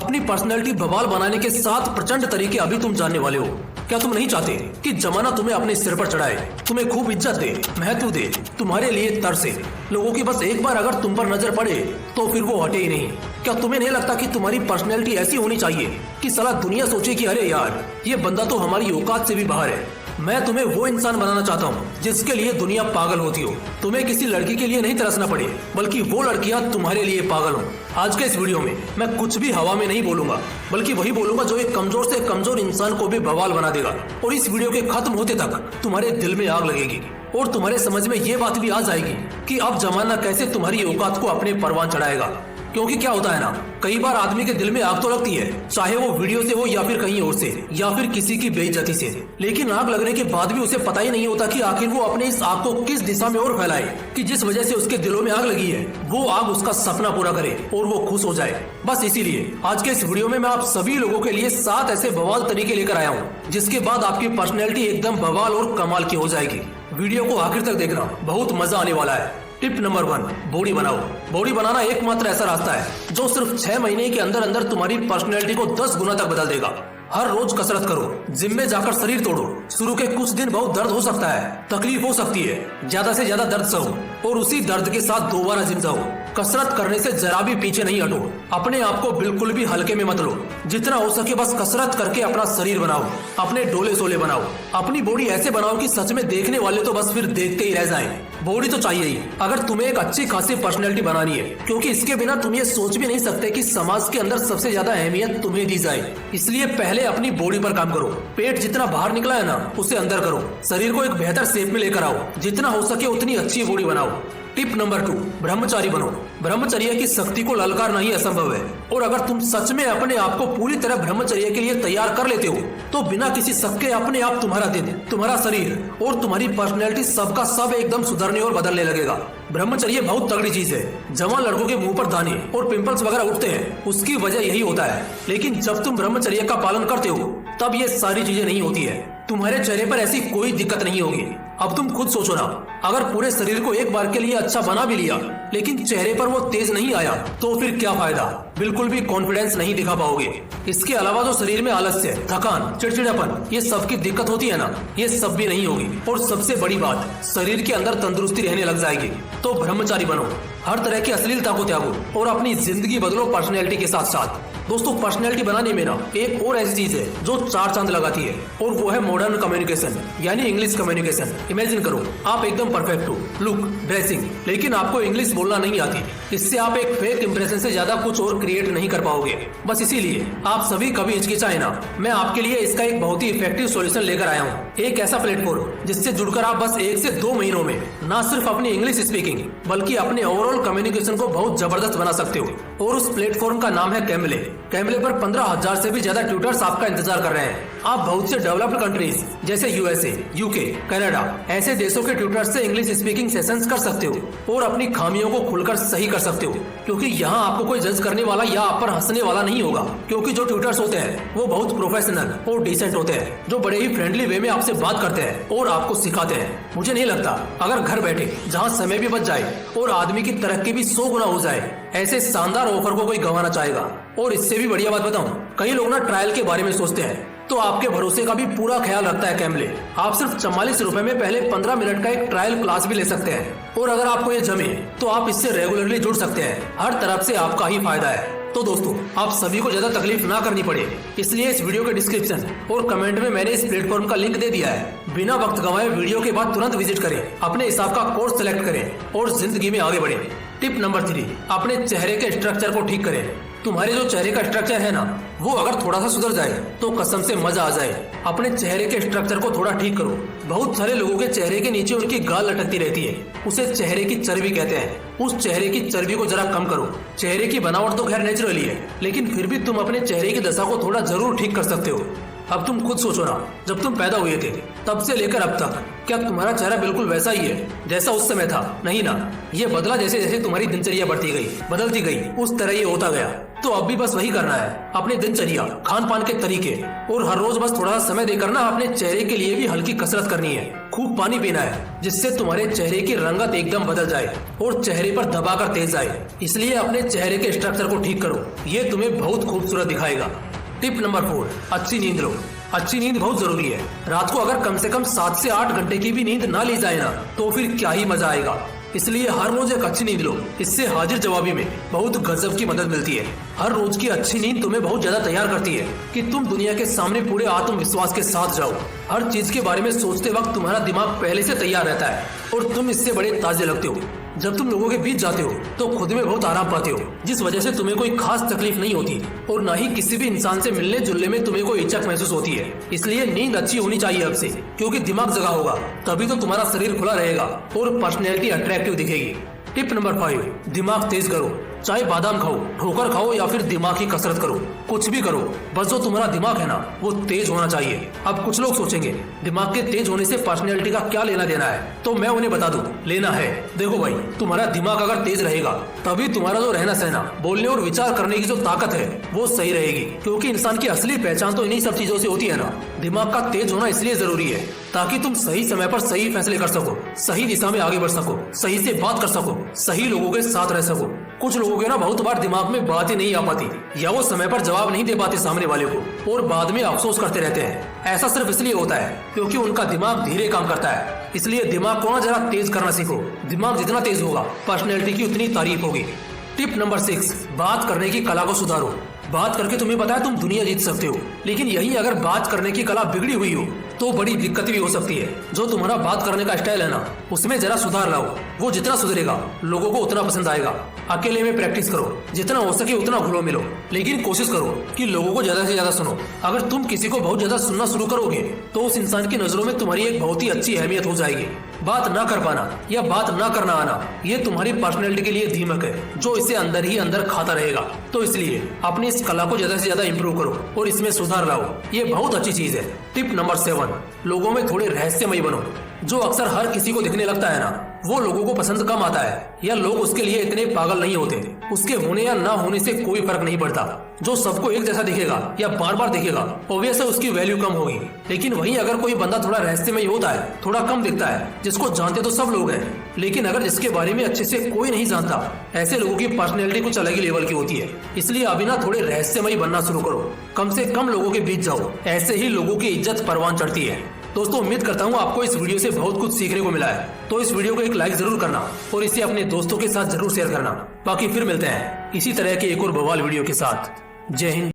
अपनी पर्सनैलिटी बवाल बनाने के 7 प्रचंड तरीके अभी तुम जानने वाले हो। क्या तुम नहीं चाहते कि जमाना तुम्हें अपने सिर पर चढ़ाए, तुम्हें खूब इज्जत दे, महत्व दे, तुम्हारे लिए तरसे, लोगों की बस एक बार अगर तुम पर नजर पड़े तो फिर वो हटे ही नहीं। क्या तुम्हें नहीं लगता कि तुम्हारी पर्सनैलिटी ऐसी होनी चाहिए कि साला दुनिया सोचे कि अरे यार ये बंदा तो हमारी औकात से भी बाहर है। मैं तुम्हें वो इंसान बनाना चाहता हूँ जिसके लिए दुनिया पागल होती हो। तुम्हें किसी लड़की के लिए नहीं तरसना पड़े, बल्कि वो लड़कियाँ तुम्हारे लिए पागल हो। आज के इस वीडियो में मैं कुछ भी हवा में नहीं बोलूंगा, बल्कि वही बोलूंगा जो एक कमजोर से कमजोर इंसान को भी बवाल बना देगा। और इस वीडियो के खत्म होते तक तुम्हारे दिल में आग लगेगी और तुम्हारे समझ में ये बात भी आ जाएगी कि अब जमाना कैसे तुम्हारी औकात को अपने परवान चढ़ाएगा। क्योंकि क्या होता है ना, कई बार आदमी के दिल में आग तो लगती है, चाहे वो वीडियो से हो या फिर कहीं और से, या फिर किसी की बेइज्जती से। लेकिन आग लगने के बाद भी उसे पता ही नहीं होता कि आखिर वो अपने इस आग को किस दिशा में और फैलाए कि जिस वजह से उसके दिलों में आग लगी है वो आग उसका सपना पूरा करे और वो खुश हो जाए। बस इसीलिए आज के इस वीडियो में मैं आप सभी लोगों के लिए 7 ऐसे बवाल तरीके लेकर आया हूँ जिसके बाद आपकी पर्सनैलिटी एकदम बवाल और कमाल की हो जाएगी। वीडियो को आखिर तक देखना, बहुत मजा आने वाला है। टिप नंबर 1, बॉडी बनाओ। बॉडी बनाना एकमात्र ऐसा रास्ता है जो सिर्फ 6 महीने के अंदर अंदर तुम्हारी पर्सनैलिटी को 10 गुना तक बदल देगा। हर रोज कसरत करो, जिम में जाकर शरीर तोड़ो। शुरू के कुछ दिन बहुत दर्द हो सकता है, तकलीफ हो सकती है, ज्यादा से ज्यादा दर्द सहो और उसी दर्द के साथ दोबारा जिम जाओ। कसरत करने से जरा भी पीछे नहीं हटो, अपने आप को बिल्कुल भी हल्के में मत लो। जितना हो सके बस कसरत करके अपना शरीर बनाओ, अपने डोले सोले बनाओ, अपनी बॉडी ऐसे बनाओ कि सच में देखने वाले तो बस फिर देखते ही रह जाएं। बॉडी तो चाहिए ही अगर तुम्हें एक अच्छी खासी पर्सनैलिटी बनानी है, क्योंकि इसके बिना तुम ये सोच भी नहीं सकते कि समाज के अंदर सबसे ज्यादा अहमियत तुम्हें दी जाए। इसलिए पहले अपनी बॉडी पर काम करो। पेट जितना बाहर निकला है ना, उसे अंदर करो। शरीर को एक बेहतर शेप में लेकर आओ, जितना हो सके उतनी अच्छी बॉडी बनाओ। टिप नंबर 2, ब्रह्मचारी बनो। ब्रह्मचर्य की शक्ति को ललकारना ही असंभव है, और अगर तुम सच में अपने आप को पूरी तरह ब्रह्मचर्य के लिए तैयार कर लेते हो तो बिना किसी शक के अपने आप तुम्हारा दिन, तुम्हारा शरीर और तुम्हारी पर्सनैलिटी सबका सब एकदम सुधरने और बदलने लगेगा। ब्रह्मचर्य बहुत तगड़ी चीज है। जवान लड़कों के मुंह पर दाने और पिंपल्स वगैरह उठते हैं, उसकी वजह यही होता है। लेकिन जब तुम ब्रह्मचर्य का पालन करते हो तब ये सारी चीजें नहीं होती है। तुम्हारे चेहरे पर ऐसी कोई दिक्कत नहीं होगी। अब तुम खुद सोचो ना, अगर पूरे शरीर को एक बार के लिए अच्छा बना भी लिया लेकिन चेहरे पर वो तेज नहीं आया तो फिर क्या फायदा? बिल्कुल भी कॉन्फिडेंस नहीं दिखा पाओगे। इसके अलावा जो शरीर में आलस्य, थकान, चिड़चिड़ापन, ये सब की दिक्कत होती है ना, ये सब भी नहीं होगी। और सबसे बड़ी बात, शरीर के अंदर तंदुरुस्ती रहने लग जाएगी। तो ब्रह्मचारी बनो, हर तरह की अश्लीलता को त्यागो और अपनी जिंदगी बदलो पर्सनैलिटी के साथ साथ। दोस्तों, पर्सनैलिटी बनाने में ना एक और ऐसी चीज है जो 4 चांद लगाती है, और वो है मॉडर्न कम्युनिकेशन, यानी इंग्लिश कम्युनिकेशन। इमेजिन करो आप एकदम परफेक्ट हो, लुक, ड्रेसिंग, लेकिन आपको इंग्लिश बोलना नहीं आती। इससे आप एक फेक इंप्रेशन से ज्यादा कुछ और क्रिएट नहीं कर पाओगे। बस इसीलिए आप सभी कभी हिचकिचाए ना, मैं आपके लिए इसका एक बहुत ही इफेक्टिव सॉल्यूशन लेकर आया हूँ। एक ऐसा प्लेटफॉर्म जिससे जुड़कर आप बस 1 से 2 महीनों में न सिर्फ अपनी इंग्लिश स्पीकिंग बल्कि अपने ओवरऑल कम्युनिकेशन को बहुत जबरदस्त बना सकते हो। और उस प्लेटफॉर्म का नाम है कैमले। कैमले पर 15,000 से भी ज्यादा ट्यूटर्स आपका इंतजार कर रहे हैं। आप बहुत से डेवलप्ड कंट्रीज जैसे USA, UK, कनाडा ऐसे देशों के ट्यूटर्स से इंग्लिश स्पीकिंग सेशंस कर सकते हो और अपनी खामियों को खुलकर सही कर सकते हो। क्योंकि यहाँ आपको कोई जज करने वाला या आप पर हंसने वाला नहीं होगा, क्योंकि जो ट्यूटर्स होते हैं वो बहुत प्रोफेशनल और डिसेंट होते हैं, जो बड़े ही फ्रेंडली वे में आपसे बात करते हैं और आपको सिखाते हैं। मुझे नहीं लगता अगर घर बैठे जहाँ समय भी बच जाए और आदमी की तरक्की भी 100 गुना हो जाए, ऐसे शानदार ऑफर को कोई गंवाना चाहेगा। और इससे भी बढ़िया बात बताऊं, कई लोग ना ट्रायल के बारे में सोचते हैं, तो आपके भरोसे का भी पूरा ख्याल रखता है कैमले। आप सिर्फ 44 रुपए में पहले 15 मिनट का एक ट्रायल क्लास भी ले सकते हैं, और अगर आपको ये जमे तो आप इससे रेगुलरली जुड़ सकते हैं। हर तरफ से आपका ही फायदा है। तो दोस्तों, आप सभी को ज्यादा तकलीफ ना करनी पड़े, इसलिए इस वीडियो के डिस्क्रिप्शन और कमेंट में मैंने इस प्लेटफॉर्म का लिंक दे दिया है। बिना वक्त गंवाए वीडियो के बाद तुरंत विजिट करें, अपने हिसाब का कोर्स सेलेक्ट करें और जिंदगी में आगे बढ़ें। टिप नंबर 3, अपने चेहरे के स्ट्रक्चर को ठीक करें। तुम्हारे जो चेहरे का स्ट्रक्चर है ना, वो अगर थोड़ा सा सुधर जाए तो कसम से मजा आ जाए। अपने चेहरे के स्ट्रक्चर को थोड़ा ठीक करो। बहुत सारे लोगों के चेहरे के नीचे उनकी गाल लटकती रहती है, उसे चेहरे की चर्बी कहते हैं। उस चेहरे की चर्बी को जरा कम करो। चेहरे की बनावट तो खैर नेचुरली है, लेकिन फिर भी तुम अपने चेहरे की दशा को थोड़ा जरूर ठीक कर सकते हो। अब तुम खुद सोचो ना, जब तुम पैदा हुए थे तब से लेकर अब तक क्या तुम्हारा चेहरा बिल्कुल वैसा ही है जैसा उस समय था? नहीं ना, ये बदला जैसे जैसे तुम्हारी दिनचर्या बढ़ती गई, बदलती गई, उस तरह ये होता गया। तो अब भी बस वही करना है, अपने दिनचर्या, खान पान के तरीके और हर रोज बस थोड़ा सा समय देकर ना अपने चेहरे के लिए भी हल्की कसरत करनी है। खूब पानी पीना है, जिससे तुम्हारे चेहरे की रंगत एकदम बदल जाए और चेहरे पर दबाकर तेज आए। इसलिए अपने चेहरे के स्ट्रक्चर को ठीक करो, ये तुम्हें बहुत खूबसूरत दिखाएगा। टिप नंबर 4, अच्छी नींद लो। अच्छी नींद बहुत जरूरी है। रात को अगर कम से कम 7 से 8 घंटे की भी नींद ना ली जाए ना, तो फिर क्या ही मजा आएगा। इसलिए हर रोज एक अच्छी नींद लो, इससे हाजिर जवाबी में बहुत गजब की मदद मिलती है। हर रोज की अच्छी नींद तुम्हें बहुत ज्यादा तैयार करती है कि तुम दुनिया के सामने पूरे आत्मविश्वास के साथ जाओ। हर चीज के बारे में सोचते वक्त तुम्हारा दिमाग पहले से तैयार रहता है और तुम इससे बड़े ताजे लगते हो। जब तुम लोगों के बीच जाते हो तो खुद में बहुत आराम पाते हो, जिस वजह से तुम्हें कोई खास तकलीफ नहीं होती और ना ही किसी भी इंसान से मिलने जुलने में तुम्हें कोई हिचक महसूस होती है। इसलिए नींद अच्छी होनी चाहिए अब से, क्योंकि दिमाग जगा होगा तभी तो तुम्हारा शरीर खुला रहेगा और पर्सनैलिटी अट्रैक्टिव दिखेगी। टिप नंबर 5, दिमाग तेज करो। चाहे बादाम खाओ, ठोकर खाओ या फिर दिमाग की कसरत करो, कुछ भी करो, बस जो तुम्हारा दिमाग है ना वो तेज होना चाहिए। अब कुछ लोग सोचेंगे दिमाग के तेज होने से पर्सनैलिटी का क्या लेना देना है, तो मैं उन्हें बता दूं, लेना है। देखो भाई, तुम्हारा दिमाग अगर तेज रहेगा तभी तुम्हारा जो रहना सहना, बोलने और विचार करने की जो ताकत है वो सही रहेगी, क्योंकि इंसान की असली पहचान तो इन्हीं सब चीजों से होती है ना। दिमाग का तेज होना इसलिए जरूरी है ताकि तुम सही समय पर सही फैसले कर सको, सही दिशा में आगे बढ़ सको, सही से बात कर सको, सही लोगों के साथ रह सको। कुछ लोगों के ना बहुत बार दिमाग में बात ही नहीं आ पाती, या वो समय पर जवाब नहीं दे पाते सामने वाले को और बाद में अफसोस करते रहते हैं। ऐसा सिर्फ इसलिए होता है क्योंकि उनका दिमाग धीरे काम करता है। इसलिए दिमाग को ना जरा तेज करना सीखो। दिमाग जितना तेज होगा पर्सनैलिटी की उतनी तारीफ होगी। टिप नंबर 6, बात करने की कला को सुधारो। बात करके तुम्हें पता है तुम दुनिया जीत सकते हो, लेकिन यही अगर बात करने की कला बिगड़ी हुई हो तो बड़ी दिक्कत भी हो सकती है। जो तुम्हारा बात करने का स्टाइल है ना, उसमें जरा सुधार लाओ। वो जितना सुधरेगा लोगों को उतना पसंद आएगा। अकेले में प्रैक्टिस करो, जितना हो सके उतना घुलो मिलो, लेकिन कोशिश करो कि लोगों को ज्यादा से ज्यादा सुनो। अगर तुम किसी को बहुत ज्यादा सुनना शुरू करोगे तो उस इंसान की नजरों में तुम्हारी एक बहुत ही अच्छी अहमियत हो जाएगी। बात ना कर पाना या बात ना करना आना, ये तुम्हारी पर्सनैलिटी के लिए दीमक है जो इसे अंदर ही अंदर खाता रहेगा। तो इसलिए अपनी इस कला को ज्यादा से ज्यादा इंप्रूव करो और इसमें सुधार लाओ, ये बहुत अच्छी चीज है। टिप नंबर 7, लोगों में थोड़े रहस्यमयी बनो। जो अक्सर हर किसी को दिखने लगता है ना, वो लोगों को पसंद कम आता है, या लोग उसके लिए इतने पागल नहीं होते। उसके होने या ना होने से कोई फर्क नहीं पड़ता। जो सबको एक जैसा दिखेगा या बार बार दिखेगा, ऑब्वियस है उसकी वैल्यू कम होगी। लेकिन वहीं अगर कोई बंदा थोड़ा रहस्यमयी होता है, थोड़ा कम दिखता है, जिसको जानते तो सब लोग हैं, लेकिन अगर जिसके बारे में अच्छे से कोई नहीं जानता, ऐसे लोगों की पर्सनैलिटी कुछ अलग ही लेवल की होती है। इसलिए अभी ना थोड़े रहस्यमयी बनना शुरू करो, कम से कम लोगों के बीच जाओ, ऐसे ही लोगों की इज्जत परवान चढ़ती है। दोस्तों, उम्मीद करता हूँ आपको इस वीडियो से बहुत कुछ सीखने को मिला है। तो इस वीडियो को एक लाइक जरूर करना और इसे अपने दोस्तों के साथ जरूर शेयर करना। बाकी फिर मिलते हैं इसी तरह के एक और बवाल वीडियो के साथ। जय हिंद।